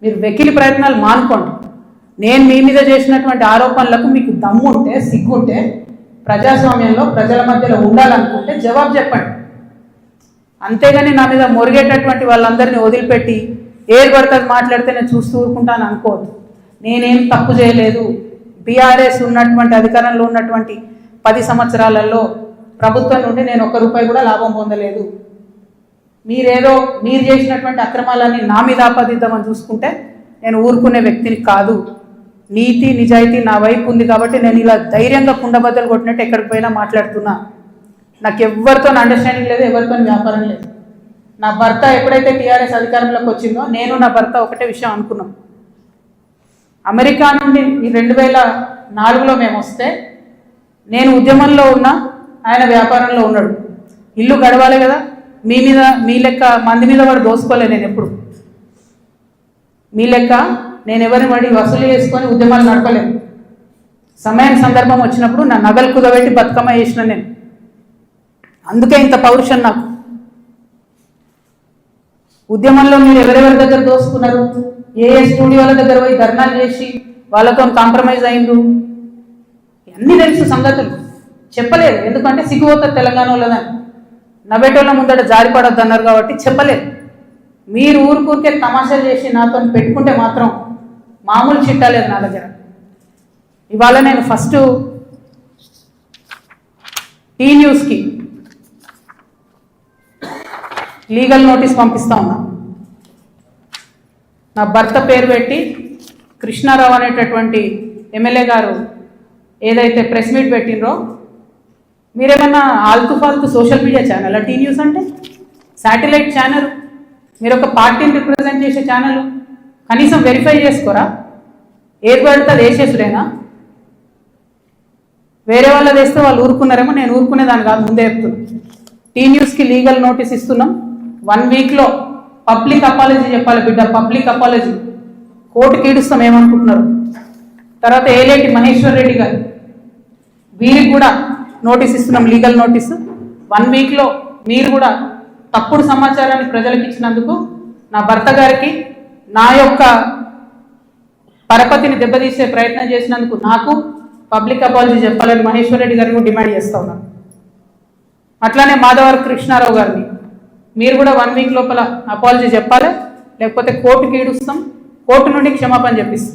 మీరు వెకిలి ప్రయత్నాలు మానుకోండి. నేను మీ మీద చేసినటువంటి ఆరోపణలకు మీకు దమ్ముంటే, సిగ్గుంటే, ప్రజాస్వామ్యంలో ప్రజల మధ్యలో ఉండాలనుకుంటే జవాబు చెప్పండి. అంతేగాని నా మీద మొరిగేటటువంటి వాళ్ళందరినీ వదిలిపెట్టి ఏది పడుతుంది మాట్లాడితే నేను చూస్తూ ఊరుకుంటాను అనుకోవద్దు. నేనేం తప్పు చేయలేదు. బీఆర్ఎస్ ఉన్నటువంటి అధికారంలో ఉన్నటువంటి 10 సంవత్సరాలలో ప్రభుత్వం నుండి నేను ₹1 కూడా లాభం పొందలేదు. మీరు చేసినటువంటి అక్రమాలన్నీ నా మీద ఆపాదిద్దామని చూసుకుంటే నేను ఊరుకునే వ్యక్తిని కాదు. నీతి నిజాయితీ నా వైపు ఉంది కాబట్టి నేను ఇలా ధైర్యంగా కుండబద్దలు కొట్టినట్టు ఎక్కడికి పోయినా మాట్లాడుతున్నా. నాకు ఎవరితో అండర్స్టాండింగ్ లేదు, ఎవరితో వ్యాపారం లేదు. నా భర్త ఎప్పుడైతే టీఆర్ఎస్ అధికారంలోకి వచ్చిందో నేను నా భర్త ఒకటే విషయం అనుకున్నాం. అమెరికా నుండి 2004లో మేము వస్తే నేను ఉద్యమంలో ఉన్నా, ఆయన వ్యాపారంలో ఉన్నాడు. ఇల్లు గడవాలి కదా. మీ లెక్క మంది మీద వాడు దోసుకోలే. నేను ఎప్పుడు మీ లెక్క నేను ఎవరిని వాడి వసూలు చేసుకొని ఉద్యమాలు నడపలేను. సమయం సందర్భం వచ్చినప్పుడు నా నగలు కుదబెట్టి బతుకమ్మ చేసిన నేను. అందుకే ఇంత పౌరుషం నాకు. ఉద్యమంలో మీరు ఎవరెవరి దగ్గర దోసుకున్నారు, ఏ స్టూడియోల దగ్గర పోయి ధర్నాలు చేసి వాళ్ళతో కాంప్రమైజ్ అయిండు, అన్నీ తెలుసు సంగతులు. చెప్పలేదు, ఎందుకంటే సిగ్గుపోతారు తెలంగాణ వాళ్ళదని. నవ్వేటోళ్ళ ముందట జారిపడొద్దు అన్నారు కాబట్టి చెప్పలేదు. మీరు ఊరికే తమాషా చేసి నాతో పెట్టుకుంటే మాత్రం మామూలు చిట్టాలేదు నా దగ్గర. ఇవాళ నేను ఫస్ట్ టీ న్యూస్కి లీగల్ నోటీస్ పంపిస్తా ఉన్నా. నా భర్త పేరు పెట్టి కృష్ణారావు అనేటటువంటి ఎమ్మెల్యే గారు ఏదైతే ప్రెస్ మీట్ పెట్టినరో, మీరేమన్నా ఆల్తు ఫాల్తు social media channel T news అంటే? శాటిలైట్ ఛానల్, మీరు ఒక పార్టీని రిప్రజెంట్ చేసే ఛానల్, కనీసం వెరిఫై చేసుకోరా? ఏది పడితే అది వేసేసుడేనా? వేరే వాళ్ళది వేస్తే వాళ్ళు ఊరుకున్నారేమో, నేను ఊరుకునేదాన్ని కాదు, ముందే చెప్తున్నాను. టీ న్యూస్కి లీగల్ నోటీస్ ఇస్తున్నాం. 1 వీక్లో పబ్లిక్ అపాలజీ చెప్పాలి బిడ్డ, పబ్లిక్ అపాలజీ. కోర్టుకి ఈడుస్తాం ఏమనుకుంటున్నారు. తర్వాత ఏలేటి మహేశ్వర్ రెడ్డి గారు, వీరికి కూడా నోటీస్ ఇస్తున్నాం, లీగల్ నోటీసు. 1 వీక్లో మీరు కూడా తప్పుడు సమాచారాన్ని ప్రజలకు ఇచ్చినందుకు నా భర్త గారికి, నా యొక్క పరపతిని దెబ్బతీసే ప్రయత్నం చేసినందుకు నాకు పబ్లిక్ అపాలజీ చెప్పాలని మహేశ్వర్ రెడ్డి గారిని డిమాండ్ చేస్తూ ఉన్నాను. అట్లానే మాధవర్ కృష్ణారావు గారిని మీరు కూడా 1 వీక్ లోపల అపాలజీ చెప్పాలి, లేకపోతే కోర్టుకి ఈడుస్తాం, కోర్టు నుండి క్షమాపణ చెప్పిస్తాం.